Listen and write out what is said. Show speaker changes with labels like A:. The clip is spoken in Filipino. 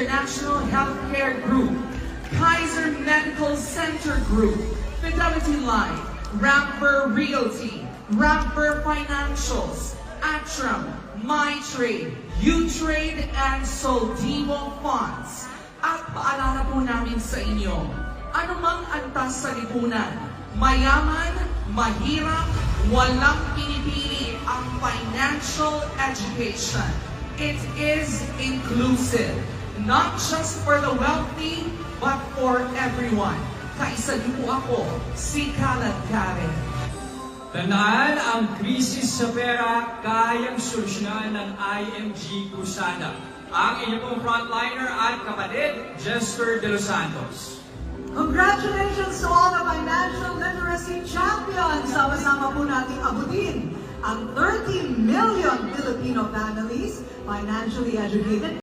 A: International Healthcare Group, Kaiser Medical Center Group, Fidelity Life, Ramper Realty, Ramper Financials, Atram, MyTrade, U-Trade, and Soldivo Funds. At paalala po namin sa inyo, anumang antas sa lipunan, mayaman, mahirap, walang pinipili ang financial education. It is inclusive, not just for the wealthy, but for everyone. Kaisa niyo po ako, si Kalad Karen.
B: Tandaan, ang krisis sa pera kayang solusyonan ng IMG Kusada. Ang inyong frontliner at kapatid, Jester De Los Santos.
C: Congratulations to all the financial literacy champions! Sama-sama po nating abutin ang 30 million Filipino families financially educated